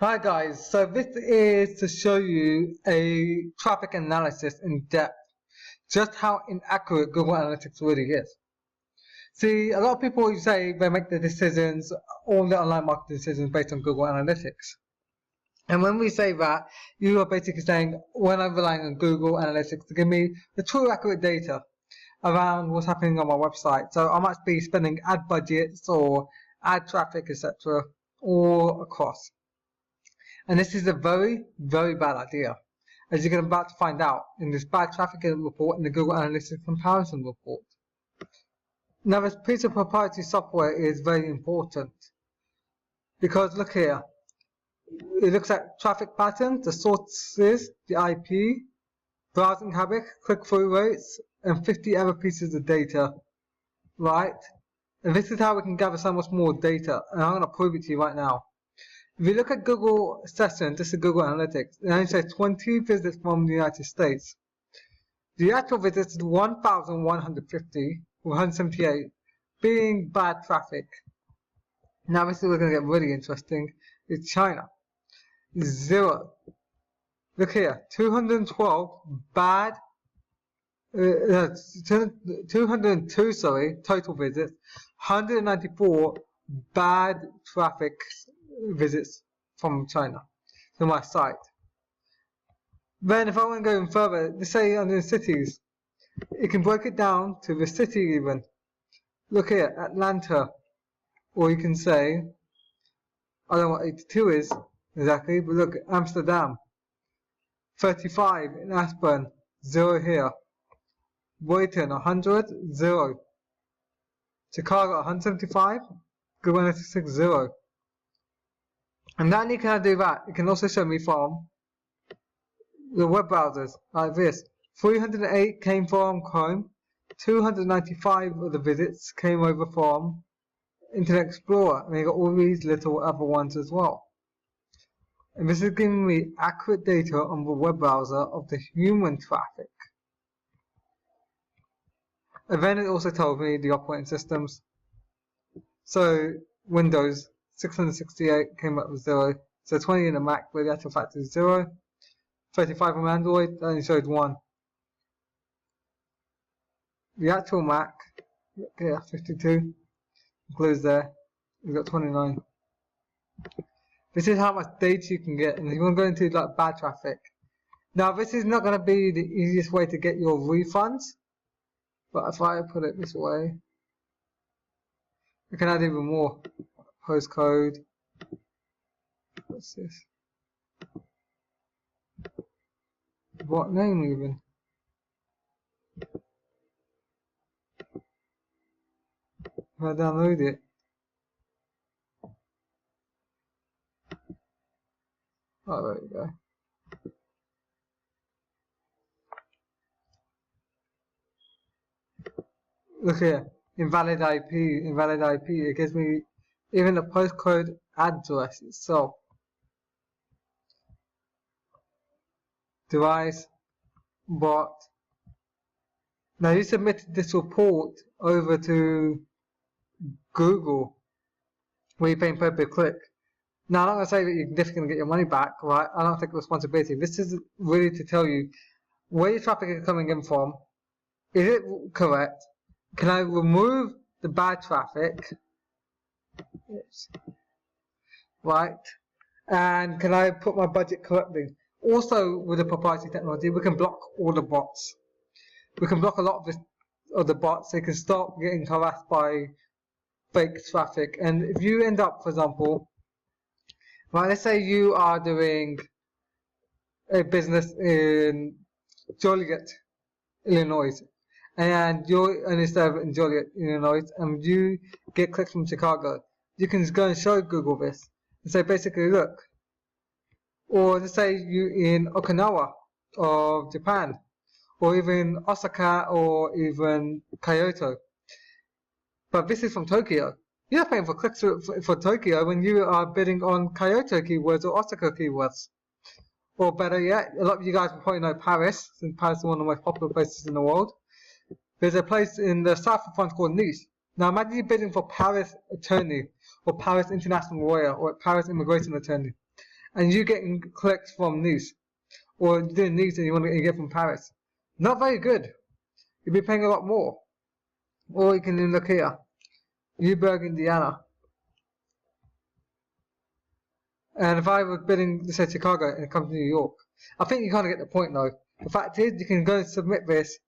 Hi guys, so this is to show you a traffic analysis in depth, just how inaccurate Google Analytics really is. See, a lot of people say they make their decisions, all the online marketing decisions based on Google Analytics. And when we say that, you are basically saying, when I'm relying on Google Analytics to give me the true accurate data around what's happening on my website. So I might be spending ad budgets or ad traffic, etc., all across. And this is a very, very bad idea, as you're about to find out in this bad traffic report in the Google Analytics comparison report. Now, this piece of proprietary software is very important because look here, it looks at traffic patterns, the sources, the IP, browsing habits, click-through rates, and 50 other pieces of data, right? And this is how we can gather so much more data, and I'm going to prove it to you right now. If you look at Google Sessions, this is Google Analytics, it only says 20 visits from the United States. The actual visits is 1,150, 178, being bad traffic. Now this is what's going to get really interesting, is China. 0. Look here, 212 bad, 202, total visits, 194 bad traffic visits from China to my site. Then if I want to go even further, let's say under the cities, you can break it down to the city even. Look here, Atlanta, or you can say, I don't know what 82 is exactly, but look, Amsterdam, 35 in Aspen, 0 here. Brighton, 100, 0. Chicago, 175, Google Analytics, 0. And not only can I do that, it can also show me from the web browsers, like this. 308 came from Chrome, 295 of the visits came over from Internet Explorer, and you got all these little other ones as well. And this is giving me accurate data on the web browser of the human traffic. And then it also tells me the operating systems. So Windows 668 came up with 0. So 20 in the Mac, but the actual fact is 0. 35 on Android, that only showed 1. The actual Mac, yeah, 52, includes there. We've got 29. This is how much data you can get, and if you want to go into like bad traffic. Now, this is not going to be the easiest way to get your refunds, but if I put it this way, we can add even more. Postcode. What's this? What name even? If I download it. Oh, there we go. Look here. Invalid IP. Invalid IP. It gives me even the postcode address itself. Device. Bot. Now you submitted this report over to Google where you're paying per click. Now I'm not going to say that you're definitely going to get your money back, right? I don't take responsibility. This is really to tell you where your traffic is coming in from. Is it correct? Can I remove the bad traffic? Yes. Right. And can I put my budget correctly? Also, with the proprietary technology, we can block all the bots. We can block a lot of the bots. They can stop getting harassed by fake traffic. And if you end up, for example, right, let's say you are doing a business in Joliet, Illinois, and you're an server in Joliet, Illinois, and you get clicks from Chicago. You can just go and show Google this and say basically, look, or let's say you in Okinawa of Japan, or even Osaka, or even Kyoto. But this is from Tokyo. You're not paying for clicks for Tokyo when you are bidding on Kyoto keywords or Osaka keywords. Or better yet, a lot of you guys will probably know Paris, since Paris is one of the most popular places in the world. There's a place in the south of France called Nice. Now imagine you bidding for Paris Attorney, or Paris International Lawyer, or Paris Immigration Attorney. and you getting clicks from Nice, or you're doing Nice and you want to get from Paris. Not very good. You'll be paying a lot more. Or you can look here, Newburgh, Indiana. And if I was bidding, say, Chicago and it comes to New York, I think you kind of get the point though. The fact is, you can go and submit this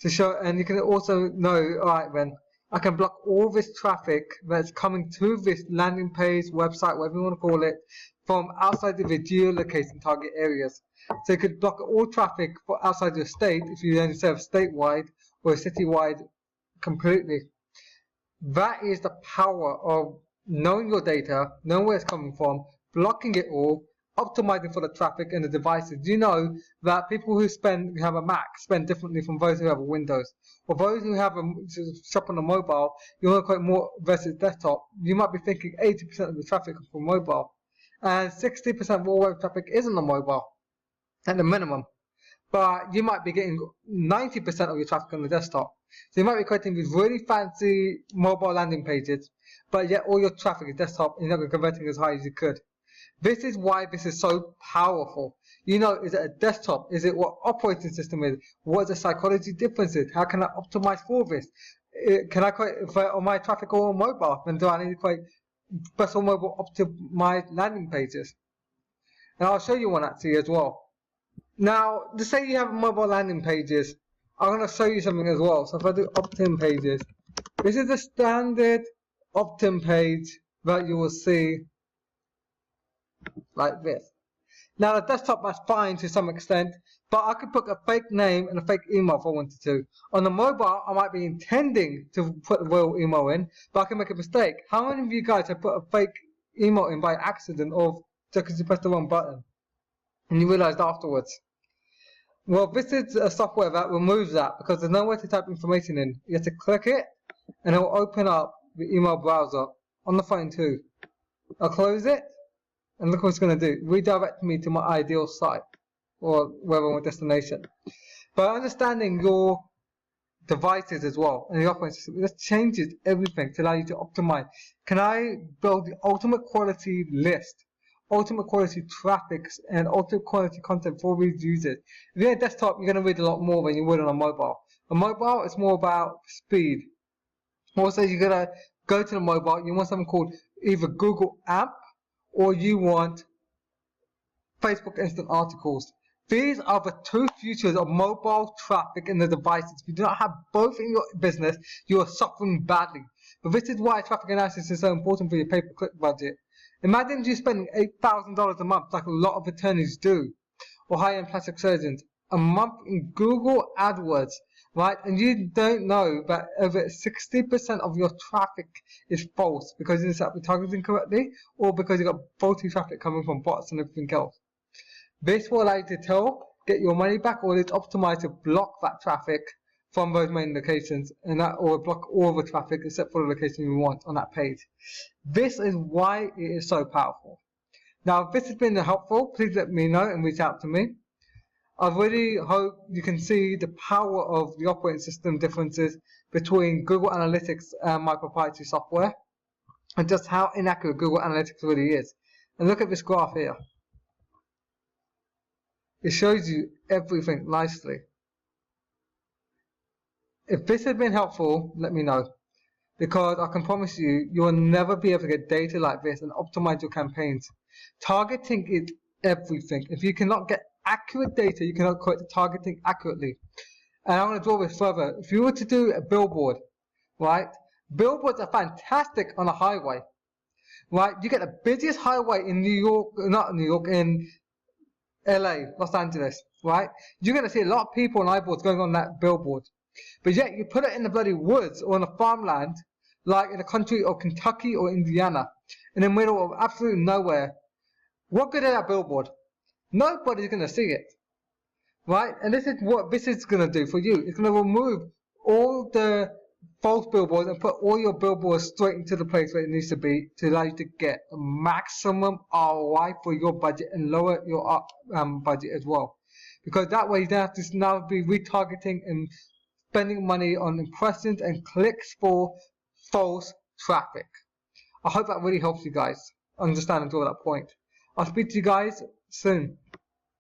to show, and you can also know, alright then, I can block all this traffic that's coming to this landing page, website, whatever you want to call it, from outside of the geolocation target areas. So you could block all traffic for outside your state if you only serve statewide or citywide completely. That is the power of knowing your data, knowing where it's coming from, blocking it all, optimizing for the traffic and the devices. You know that people who have a Mac spend differently from those who have a Windows. Or those who have a shop on a mobile, you want to quite more versus desktop. You might be thinking 80% of the traffic is from mobile, and 60% of all web traffic isn't on mobile at the minimum. But you might be getting 90% of your traffic on the desktop. So you might be creating these really fancy mobile landing pages, but yet all your traffic is desktop and you're not converting as high as you could. This is why this is so powerful. You know, is it a desktop? Is it what operating system is? What is the psychology differences? How can I optimize for this? Can I create for my traffic all on mobile? Then do I need to create special mobile optimized landing pages? And I'll show you one actually as well. Now, to say you have mobile landing pages, I'm going to show you something as well. So if I do opt-in pages, this is the standard opt-in page that you will see like this. Now the desktop, that's fine to some extent, but I could put a fake name and a fake email if I wanted to. On the mobile, I might be intending to put the real email in, but I can make a mistake. How many of you guys have put a fake email in by accident or just because you pressed the wrong button and you realized afterwards? Well, this is a software that removes that because there's no way to type information in. You have to click it and it will open up the email browser on the phone too. I'll close it. And look what it's going to do, redirect me to my ideal site or wherever my destination. By understanding your devices as well and the operating system, this changes everything to allow you to optimize. Can I build the ultimate quality list, ultimate quality traffic, and ultimate quality content for these users? If you're on a desktop, you're going to read a lot more than you would on a mobile. On mobile, it's more about speed. Also, you're going to go to the mobile, you want something called either Google App, or you want Facebook Instant Articles. These are the two futures of mobile traffic in the devices. If you do not have both in your business, you are suffering badly. But this is why traffic analysis is so important for your pay-per-click budget. Imagine you spending $8,000 a month, like a lot of attorneys do, or high-end plastic surgeons, a month in Google AdWords, right? And you don't know that over 60% of your traffic is false because you set up the targeting correctly or because you got faulty traffic coming from bots and everything else. This will allow you to get your money back, or it's optimized to block that traffic from those main locations, and that or block all the traffic except for the location you want on that page. This is why it is so powerful. Now, if this has been helpful, please let me know and reach out to me. I really hope you can see the power of the operating system differences between Google Analytics and my proprietary software, and just how inaccurate Google Analytics really is. And look at this graph here. It shows you everything nicely. If this has been helpful, let me know, because I can promise you, you will never be able to get data like this and optimize your campaigns. Targeting is everything. If you cannot get accurate data, you cannot create the targeting accurately. And I'm going to draw this further. If you were to do a billboard, right? Billboards are fantastic on a highway, right? You get the busiest highway in New York, not New York, in LA, Los Angeles, right? You're going to see a lot of people and eyeballs going on that billboard. But yet you put it in the bloody woods or in a farmland, like in a country of Kentucky or Indiana, in the middle of absolute nowhere. What good is that billboard? Nobody's going to see it, right? And this is what this is going to do for you. It's going to remove all the false billboards and put all your billboards straight into the place where it needs to be to allow you to get a maximum ROI for your budget and lower your budget as well. Because that way you don't have to now be retargeting and spending money on impressions and clicks for false traffic. I hope that really helps you guys understand and draw that point. I'll speak to you guys soon.